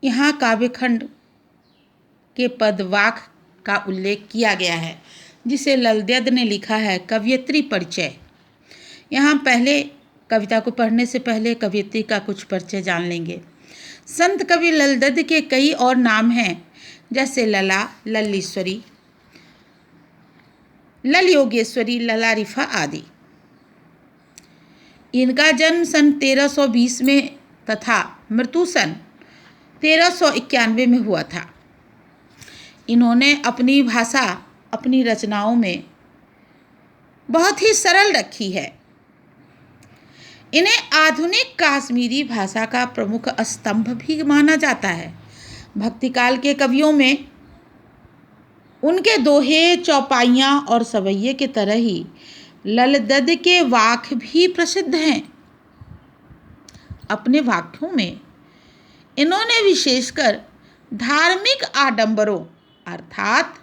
यहाँ काव्यखंड के पदवाक्य का उल्लेख किया गया है, जिसे ललद्यद ने लिखा है। कवयित्री परिचय। यहाँ पहले कविता को पढ़ने से पहले कवयित्री का कुछ परिचय जान लेंगे। संत कवि ललद्यद के कई और नाम हैं, जैसे लला, लल्लीश्वरी, लल योगेश्वरी, ललारिफा आदि। इनका जन्म सन 1320 में तथा मृत्यु सन 1391 में हुआ था। इन्होंने अपनी भाषा अपनी रचनाओं में बहुत ही सरल रखी है। इन्हें आधुनिक कश्मीरी भाषा का प्रमुख स्तंभ भी माना जाता है। भक्तिकाल के कवियों में उनके दोहे, चौपाइयाँ और सवैये की तरह ही ललद्यद के वाक्य भी प्रसिद्ध हैं। अपने वाक्यों में इन्होंने विशेषकर धार्मिक आडंबरों अर्थात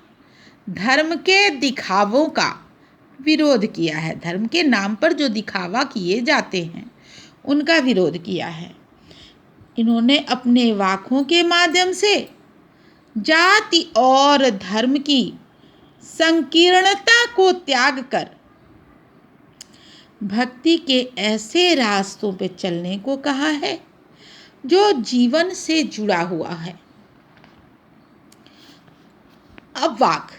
धर्म के दिखावों का विरोध किया है। धर्म के नाम पर जो दिखावा किए जाते हैं उनका विरोध किया है। इन्होंने अपने वाक्यों के माध्यम से जाति और धर्म की संकीर्णता को त्याग कर भक्ति के ऐसे रास्तों पे चलने को कहा है जो जीवन से जुड़ा हुआ है। अब वाक।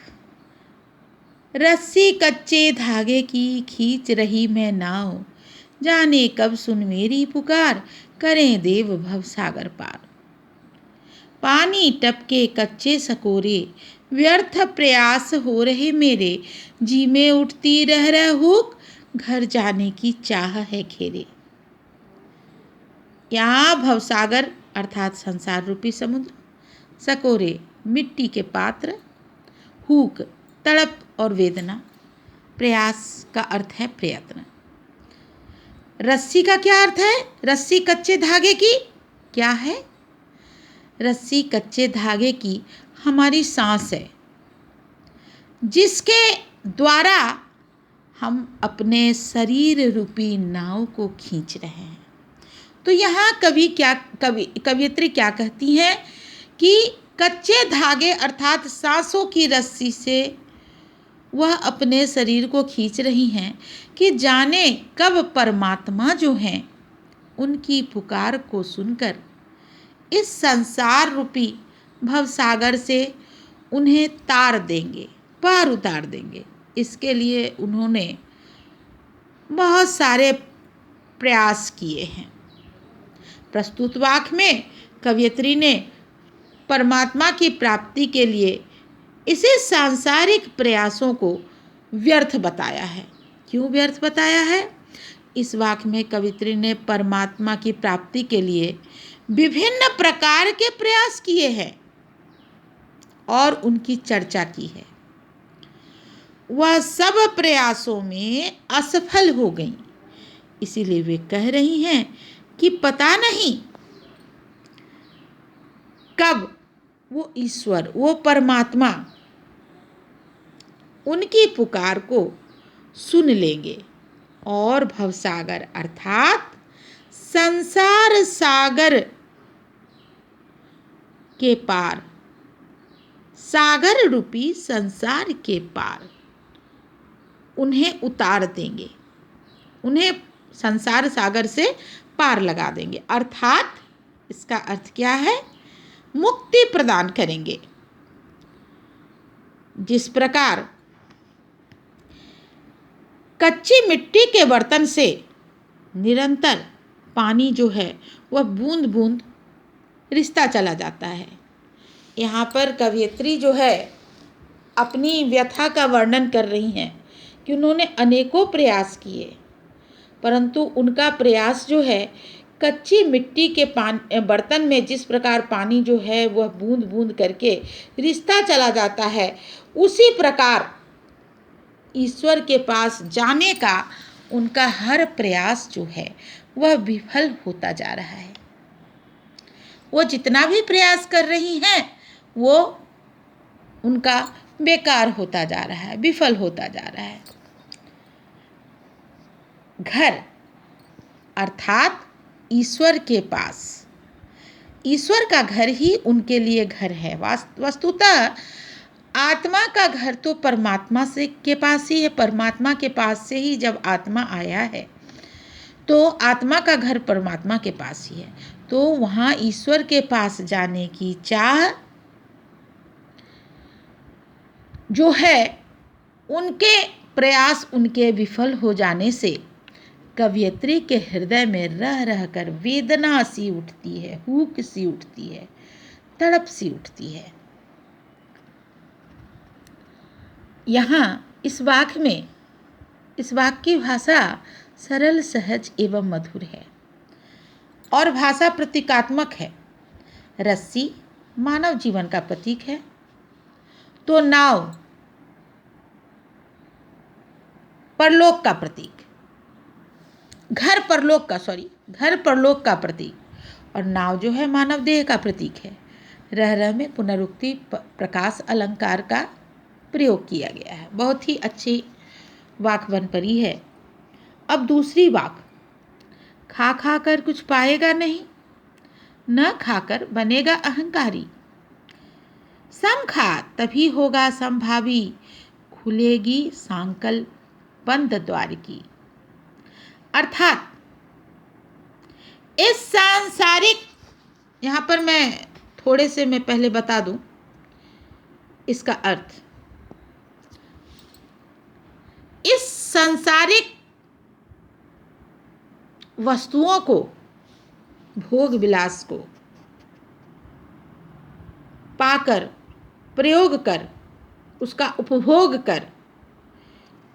रस्सी कच्चे धागे की खींच रही मैं नाव, जाने कब सुन मेरी पुकार, करें देव भव सागर पार। पानी टपके कच्चे सकोरे, व्यर्थ प्रयास हो रहे मेरे, जी में उठती रह हुक, घर जाने की चाह है खेरे। यहाँ भवसागर अर्थात संसार रूपी समुद्र, सकोरे मिट्टी के पात्र, हुक तड़प और वेदना, प्रयास का अर्थ है प्रयत्न। रस्सी का क्या अर्थ है? रस्सी कच्चे धागे की क्या है? रस्सी कच्चे धागे की हमारी सांस है, जिसके द्वारा हम अपने शरीर रूपी नाव को खींच रहे हैं। तो यहाँ कवयित्री क्या कहती हैं कि कच्चे धागे अर्थात सांसों की रस्सी से वह अपने शरीर को खींच रही हैं कि जाने कब परमात्मा जो हैं उनकी पुकार को सुनकर इस संसार रूपी भवसागर से उन्हें तार देंगे, पार उतार देंगे। इसके लिए उन्होंने बहुत सारे प्रयास किए हैं। प्रस्तुत वाक्य में कवयित्री ने परमात्मा की प्राप्ति के लिए इसे सांसारिक प्रयासों को व्यर्थ बताया है। क्यों व्यर्थ बताया है? इस वाक्य में कवयित्री ने परमात्मा की प्राप्ति के लिए विभिन्न प्रकार के प्रयास किए हैं और उनकी चर्चा की है। वह सब प्रयासों में असफल हो गई, इसीलिए वे कह रही हैं कि पता नहीं कब वो ईश्वर, वो परमात्मा उनकी पुकार को सुन लेंगे और भवसागर अर्थात संसार सागर के पार, सागर रूपी संसार के पार उन्हें उतार देंगे, उन्हें संसार सागर से पार लगा देंगे। अर्थात इसका अर्थ क्या है? मुक्ति प्रदान करेंगे। जिस प्रकार कच्ची मिट्टी के बर्तन से निरंतर पानी जो है वह बूंद बूंद रिसता चला जाता है, यहाँ पर कवयित्री जो है अपनी व्यथा का वर्णन कर रही हैं कि उन्होंने अनेकों प्रयास किए, परंतु उनका प्रयास जो है कच्ची मिट्टी के बर्तन में जिस प्रकार पानी जो है वह बूंद बूंद करके रिसता चला जाता है, उसी प्रकार ईश्वर के पास जाने का उनका हर प्रयास जो है वह विफल होता जा रहा है। वो जितना भी प्रयास कर रही हैं वो उनका बेकार होता जा रहा है, विफल होता जा रहा है। घर अर्थात ईश्वर के पास ईश्वर का घर ही उनके लिए घर है। वस्तुतः आत्मा का घर तो परमात्मा से के पास ही है। परमात्मा के पास से ही जब आत्मा आया है तो आत्मा का घर परमात्मा के पास ही है। तो वहाँ ईश्वर के पास जाने की चाह जो है, उनके प्रयास उनके विफल हो जाने से कवयित्री के हृदय में रह रह कर वेदना सी उठती है, हुक सी उठती है, तड़प सी उठती है। यहाँ इस वाक्य की भाषा सरल, सहज एवं मधुर है और भाषा प्रतीकात्मक है। रस्सी मानव जीवन का प्रतीक है, तो नाव परलोक का प्रतीक, घर परलोक का प्रतीक, और नाव जो है मानव देह का प्रतीक है। रह रह में पुनरुक्ति प्रकाश अलंकार का प्रयोग किया गया है। बहुत ही अच्छी वाक बन पड़ी है। अब दूसरी वाक, खा खा कर कुछ पाएगा नहीं, न खाकर बनेगा अहंकारी। सम खा तभी होगा संभावी, खुलेगी सांकल बंद द्वार की। अर्थात इस सांसारिक, यहाँ पर मैं पहले बता दूं इसका अर्थ। इस सांसारिक वस्तुओं को, भोग विलास को पाकर, प्रयोग कर, उसका उपभोग कर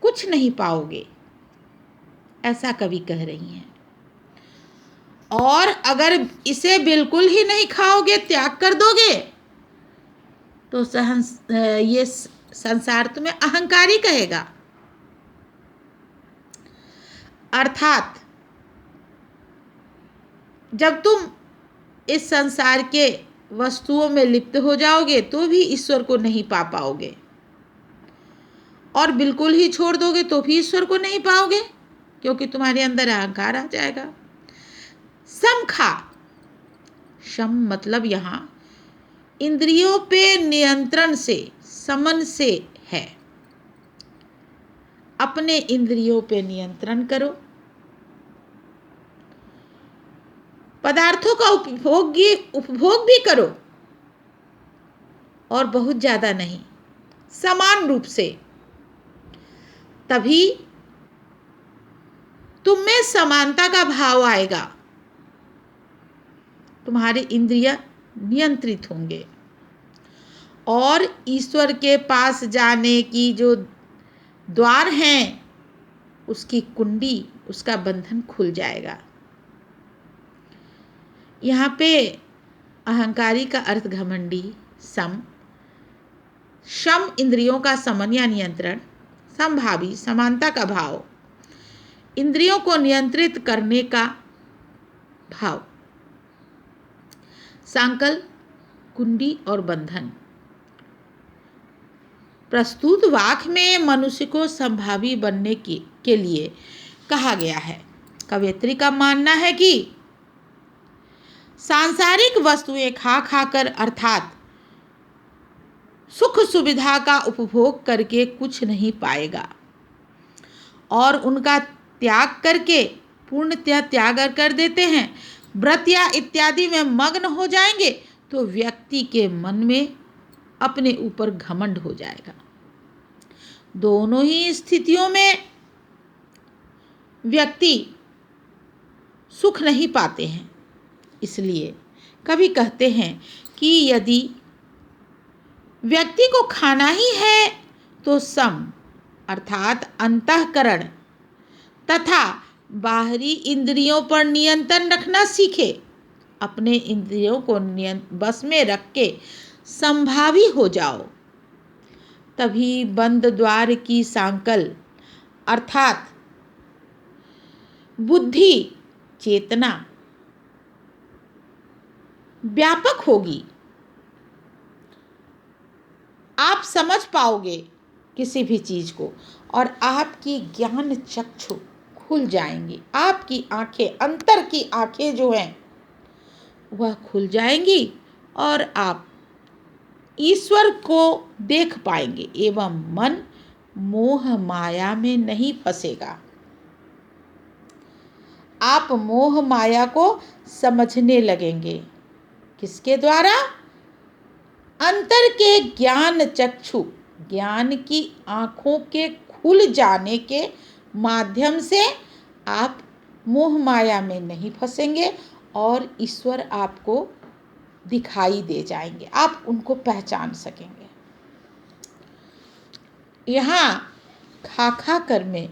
कुछ नहीं पाओगे, ऐसा कवि कह रही हैं। और अगर इसे बिल्कुल ही नहीं खाओगे, त्याग कर दोगे, तो ये संसार तुम्हें अहंकारी कहेगा। अर्थात जब तुम इस संसार के वस्तुओं में लिप्त हो जाओगे तो भी ईश्वर को नहीं पा पाओगे, और बिल्कुल ही छोड़ दोगे तो भी ईश्वर को नहीं पाओगे, क्योंकि तुम्हारे अंदर अहंकार आ जाएगा। सम खा, शम मतलब यहाँ इंद्रियों पे नियंत्रण से, समन से है। अपने इंद्रियों पे नियंत्रण करो, पदार्थों का उपभोग भी करो, और बहुत ज्यादा नहीं, समान रूप से। तभी तुम में समानता का भाव आएगा, तुम्हारे इंद्रिय नियंत्रित होंगे, और ईश्वर के पास जाने की जो द्वार हैं, उसकी कुंडी, उसका बंधन खुल जाएगा। यहाँ पे अहंकारी का अर्थ घमंडी, शम इंद्रियों का समन या नियंत्रण, संभावी समानता का भाव, इंद्रियों को नियंत्रित करने का भाव, सांकल कुंडी और बंधन। प्रस्तुत वाक्य में मनुष्य को संभावी बनने के लिए कहा गया है। कवयित्री का मानना है कि सांसारिक वस्तुएं खा खाकर, अर्थात सुख सुविधा का उपभोग करके कुछ नहीं पाएगा, और उनका त्याग करके, पूर्णतः त्याग कर देते हैं, व्रत या इत्यादि में मग्न हो जाएंगे, तो व्यक्ति के मन में अपने ऊपर घमंड हो जाएगा। दोनों ही स्थितियों में व्यक्ति सुख नहीं पाते हैं। इसलिए कवि कहते हैं कि यदि व्यक्ति को खाना ही है तो सम, अर्थात अंतःकरण तथा बाहरी इंद्रियों पर नियंत्रण रखना सीखे। अपने इंद्रियों को बस में रख के संभावी हो जाओ, तभी बंद द्वार की सांकल, अर्थात बुद्धि चेतना व्यापक होगी। आप समझ पाओगे किसी भी चीज को, और आपकी ज्ञान चक्षु खुल जाएंगी। आपकी आंखें, अंतर की आंखें जो हैं वह खुल जाएंगी और आप ईश्वर को देख पाएंगे एवं मन मोह माया में नहीं फंसेगा। आप मोह माया को समझने लगेंगे। किसके द्वारा? अंतर के ज्ञान चक्षु, ज्ञान की आँखों के खुल जाने के माध्यम से आप मोह माया में नहीं फंसेंगे और ईश्वर आपको दिखाई दे जाएंगे, आप उनको पहचान सकेंगे। यहाँ खा कर में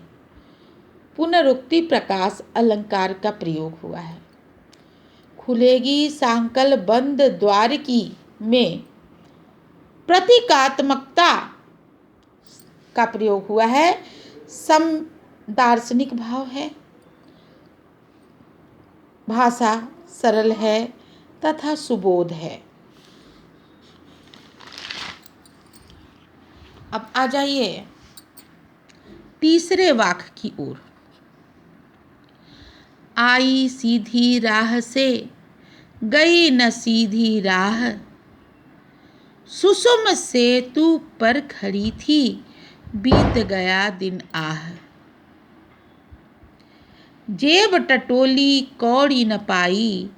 पुनरुक्ति प्रकाश अलंकार का प्रयोग हुआ है। खुलेगी सांकल बंद द्वार की में प्रतीकात्मकता का प्रयोग हुआ है। सम दार्शनिक भाव है, भाषा सरल है तथा सुबोध है। अब आ जाइए तीसरे वाक्य की ओर। आई सीधी राह से गई न सीधी राह, सुषुम सेतु पर खड़ी थी बीत गया दिन आह। जेब टटोली कौड़ी न पाई,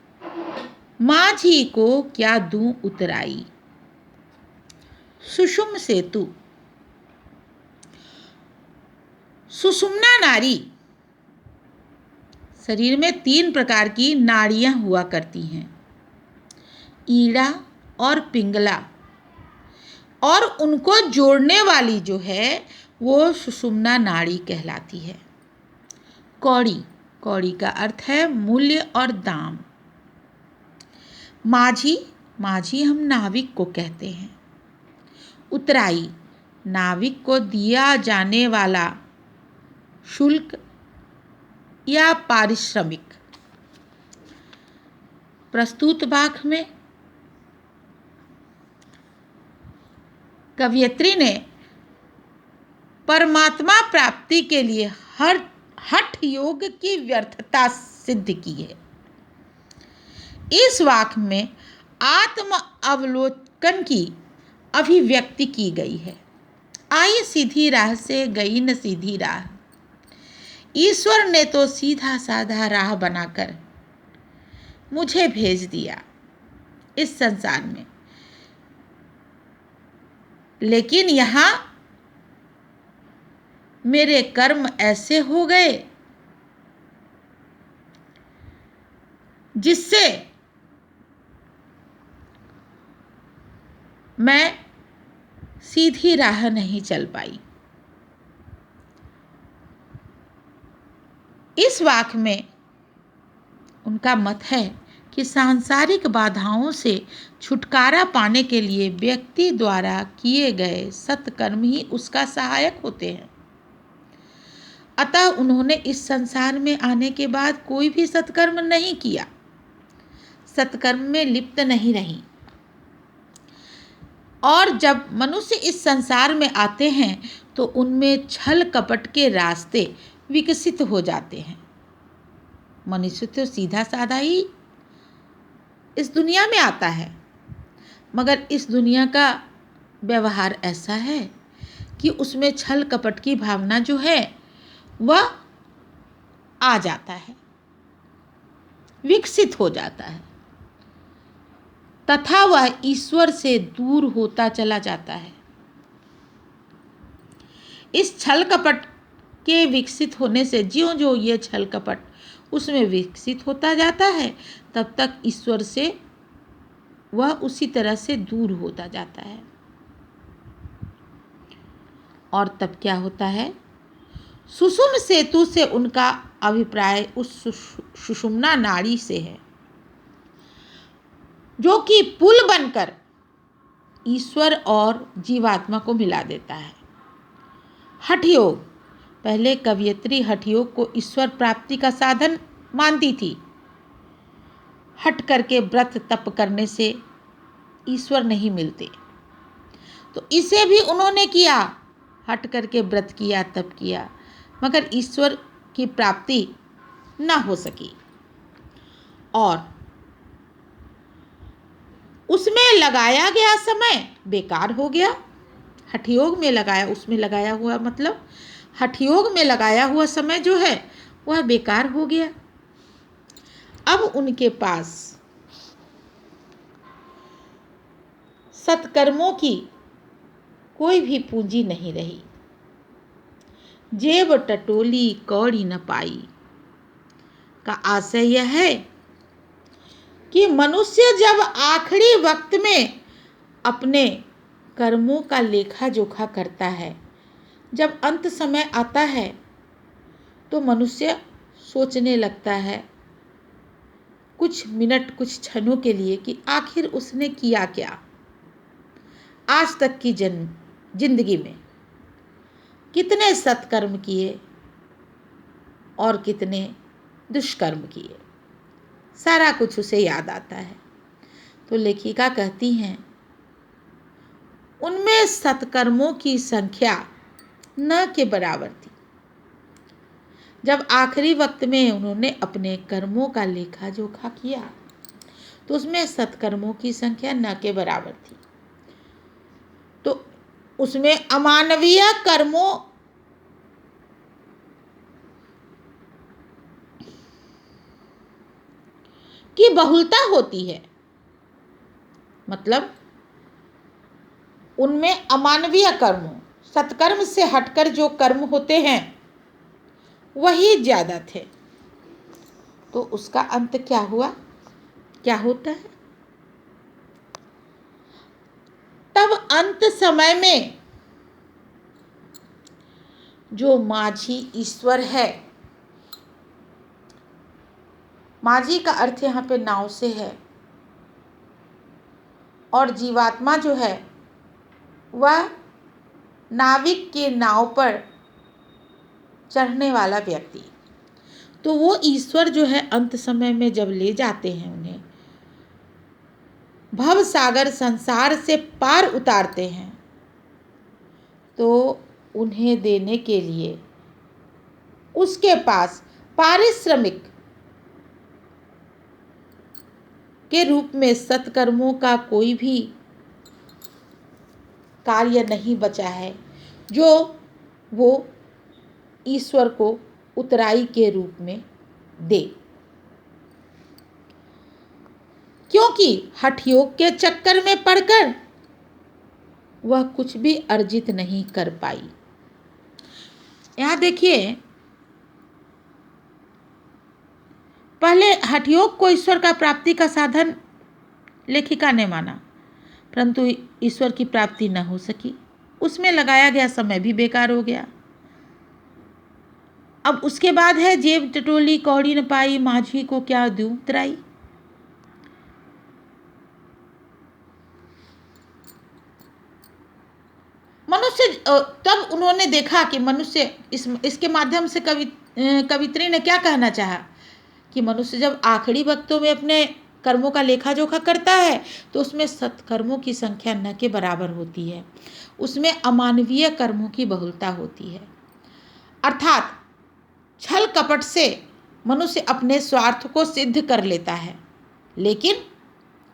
माझी को क्या दूं उतराई। सुषुम सेतु, सुषुम्ना नाड़ी। शरीर में 3 प्रकार की नाड़ियां हुआ करती हैं, ईड़ा और पिंगला, और उनको जोड़ने वाली जो है वो सुषुम्ना नाड़ी कहलाती है। कौड़ी, कौड़ी का अर्थ है मूल्य और दाम। माझी, माझी हम नाविक को कहते हैं। उतराई, नाविक को दिया जाने वाला शुल्क या पारिश्रमिक। प्रस्तुत वाक्य में कवयित्री ने परमात्मा प्राप्ति के लिए हठ योग की व्यर्थता सिद्ध की है। इस वाक्य में आत्म अवलोकन की अभिव्यक्ति की गई है। आई सीधी राह से गई न सीधी राह। ईश्वर ने तो सीधा साधा राह बनाकर मुझे भेज दिया इस संसार में, लेकिन यहाँ मेरे कर्म ऐसे हो गए जिससे मैं सीधी राह नहीं चल पाई। इस वाक्य में उनका मत है कि सांसारिक बाधाओं से छुटकारा पाने के लिए व्यक्ति द्वारा किए गए सत्कर्म ही उसका सहायक होते हैं। अतः उन्होंने इस संसार में आने के बाद कोई भी सत्कर्म नहीं किया, सत्कर्म में लिप्त नहीं रही। और जब मनुष्य इस संसार में आते हैं तो उनमें छल कपट के रास्ते विकसित हो जाते हैं। मनुष्य तो सीधा साधा ही इस दुनिया में आता है, मगर इस दुनिया का व्यवहार ऐसा है कि उसमें छल कपट की भावना जो है वह आ जाता है, विकसित हो जाता है तथा वह ईश्वर से दूर होता चला जाता है। इस छल कपट के विकसित होने से ज्यों ज्यों ये छल कपट उसमें विकसित होता जाता है तब तक ईश्वर से वह उसी तरह से दूर होता जाता है। और तब क्या होता है? सुषुम सेतु से उनका अभिप्राय उस सुषुम्ना नाड़ी से है जो कि पुल बनकर ईश्वर और जीवात्मा को मिला देता है। हठ योग, पहले कवयित्री हठ योग को ईश्वर प्राप्ति का साधन मानती थी। हठ करके व्रत तप करने से ईश्वर नहीं मिलते, तो इसे भी उन्होंने किया, हट करके व्रत किया, तप किया, मगर ईश्वर की प्राप्ति न हो सकी। और उसमें लगाया गया समय बेकार हो गया। हठयोग में लगाया, उसमें लगाया हुआ मतलब हठयोग में लगाया हुआ समय जो है वह बेकार हो गया। अब उनके पास सत्कर्मों की कोई भी पूंजी नहीं रही। जेब टटोली कौड़ी न पाई का आशय यह है कि मनुष्य जब आखिरी वक्त में अपने कर्मों का लेखा जोखा करता है, जब अंत समय आता है तो मनुष्य सोचने लगता है कुछ मिनट कुछ क्षणों के लिए कि आखिर उसने किया क्या आज तक की जिंदगी में, कितने सत्कर्म किए और कितने दुष्कर्म किए, सारा कुछ उसे याद आता है। तो लेखिका कहती हैं उनमें सत्कर्मों की संख्या न के बराबर थी। जब आखिरी वक्त में उन्होंने अपने कर्मों का लेखा जोखा किया तो उसमें सत्कर्मों की संख्या न के बराबर थी। तो उसमें अमानवीय कर्मों की बहुलता होती है। मतलब उनमें अमानवीय कर्मों, सत्कर्म से हटकर जो कर्म होते हैं वही ज़्यादा थे। तो उसका अंत क्या हुआ, क्या होता है? तब अंत समय में जो माझी ईश्वर है, माझी का अर्थ यहाँ पे नाव से है, और जीवात्मा जो है वह नाविक के नाव पर चढ़ने वाला व्यक्ति। तो वो ईश्वर जो है अंत समय में जब ले जाते हैं उन्हें भव सागर संसार से पार उतारते हैं, तो उन्हें देने के लिए उसके पास पारिश्रमिक के रूप में सत्कर्मों का कोई भी कार्य नहीं बचा है जो वो ईश्वर को उतराई के रूप में दे। क्योंकि हठयोग के चक्कर में पड़कर वह कुछ भी अर्जित नहीं कर पाई। यहाँ देखिए, पहले हठयोग को ईश्वर का प्राप्ति का साधन लेखिका ने माना, परंतु ईश्वर की प्राप्ति न हो सकी, उसमें लगाया गया समय भी बेकार हो गया। अब उसके बाद है जेब टटोली कौड़ी न पाई, माझी को क्या दूं उतराई। मनुष्य, तब उन्होंने देखा कि मनुष्य इसके माध्यम से कवित्री ने क्या कहना चाहा कि मनुष्य जब आखिरी वक्तों में अपने कर्मों का लेखा जोखा करता है तो उसमें सत्कर्मों की संख्या न के बराबर होती है, उसमें अमानवीय कर्मों की बहुलता होती है। अर्थात छल कपट से मनुष्य अपने स्वार्थ को सिद्ध कर लेता है, लेकिन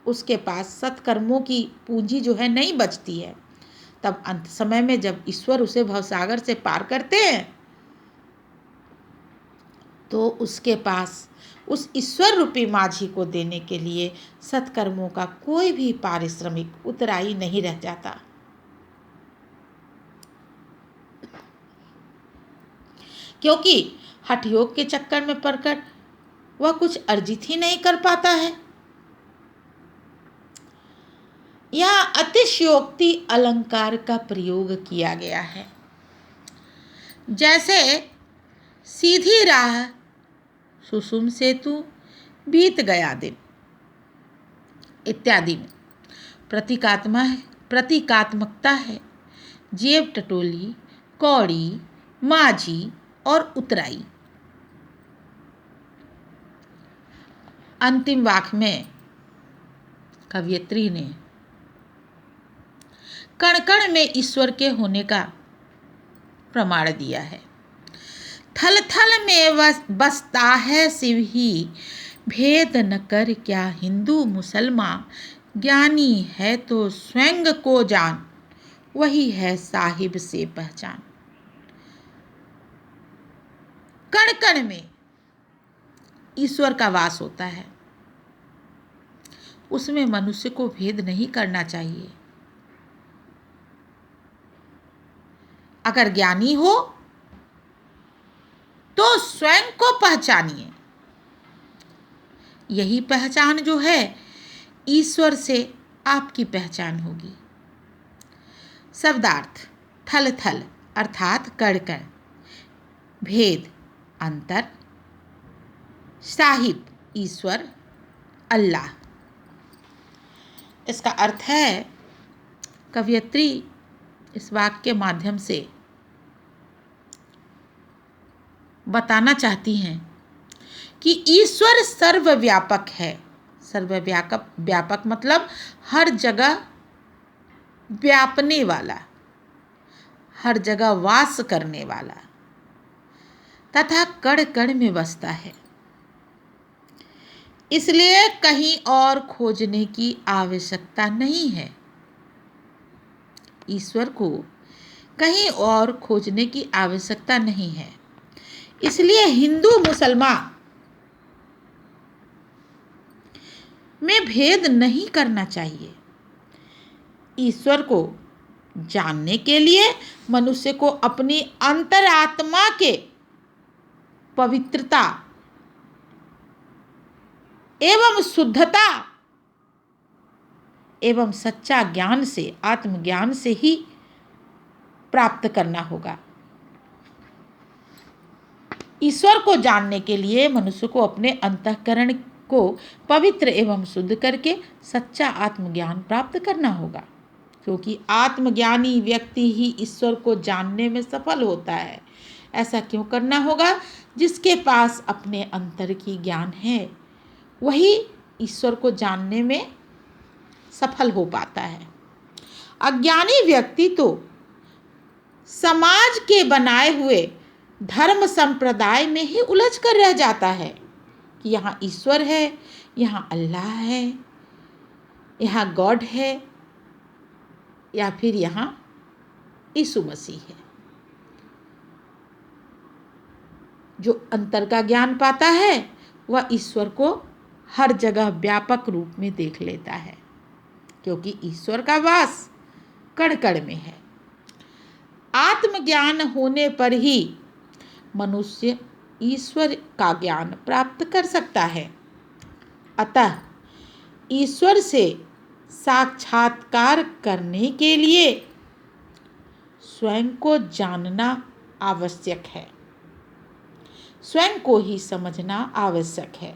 उसके पास सत्कर्मों की पूंजी जो है नहीं बचती है। तब अंत समय में जब ईश्वर उसे भवसागर से पार करते हैं तो उसके पास उस ईश्वर रूपी माझी को देने के लिए सत्कर्मों का कोई भी पारिश्रमिक उतराई नहीं रह जाता। क्योंकि हठयोग के चक्कर में पड़कर वह कुछ अर्जित ही नहीं कर पाता है। यहाँ अतिशयोक्ति अलंकार का प्रयोग किया गया है। जैसे सीधी राह सुसुम सेतु बीत गया दिन इत्यादि में प्रतीकात्मकता है। जेब टटोली कौड़ी माझी और उतराई। अंतिम वाक्य में कवयित्री ने कण कण में ईश्वर के होने का प्रमाण दिया है। थल थल में बसता है शिव ही, भेद न कर क्या हिंदू मुसलमान ज्ञानी है तो स्वयं को जान, वही है साहिब से पहचान। कण कण में ईश्वर का वास होता है, उसमें मनुष्य को भेद नहीं करना चाहिए। अगर ज्ञानी हो तो स्वयं को पहचानिए। यही पहचान जो है ईश्वर से आपकी पहचान होगी। शब्दार्थ थल थल अर्थात कण कण, भेद अंतर, साहिब ईश्वर अल्लाह। इसका अर्थ है कवयित्री इस वाक्य के माध्यम से बताना चाहती हैं कि ईश्वर सर्वव्यापक है। सर्वव्यापक मतलब हर जगह व्यापने वाला, हर जगह वास करने वाला तथा कण कण में बसता है। इसलिए कहीं और खोजने की आवश्यकता नहीं है। ईश्वर को कहीं और खोजने की आवश्यकता नहीं है। इसलिए हिंदू मुसलमान में भेद नहीं करना चाहिए। ईश्वर को जानने के लिए मनुष्य को अपनी अंतरात्मा के पवित्रता एवं शुद्धता एवं सच्चा ज्ञान से, आत्मज्ञान से ही प्राप्त करना होगा। ईश्वर को जानने के लिए मनुष्य को अपने अंतःकरण को पवित्र एवं शुद्ध करके सच्चा आत्मज्ञान प्राप्त करना होगा, क्योंकि आत्मज्ञानी व्यक्ति ही ईश्वर को जानने में सफल होता है। ऐसा क्यों करना होगा? जिसके पास अपने अंतर की ज्ञान है वही ईश्वर को जानने में सफल हो पाता है। अज्ञानी व्यक्ति तो समाज के बनाए हुए धर्म संप्रदाय में ही उलझ कर रह जाता है कि यहाँ ईश्वर है, यहाँ अल्लाह है, यहाँ गॉड है, या फिर यहाँ यीशु मसीह है। जो अंतर का ज्ञान पाता है वह ईश्वर को हर जगह व्यापक रूप में देख लेता है, क्योंकि ईश्वर का वास कण कण में है। आत्मज्ञान होने पर ही मनुष्य ईश्वर का ज्ञान प्राप्त कर सकता है। अतः ईश्वर से साक्षात्कार करने के लिए स्वयं को जानना आवश्यक है, स्वयं को ही समझना आवश्यक है।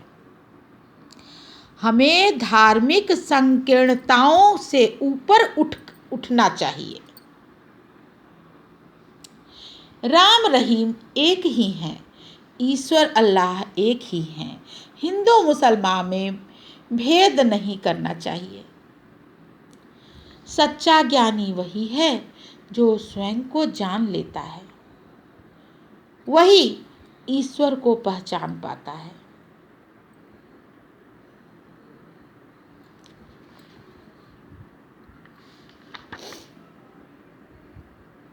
हमें धार्मिक संकीर्णताओं से ऊपर उठना चाहिए। राम रहीम एक ही हैं, ईश्वर अल्लाह एक ही हैं। हिंदू मुसलमान में भेद नहीं करना चाहिए। सच्चा ज्ञानी वही है जो स्वयं को जान लेता है, वही ईश्वर को पहचान पाता है।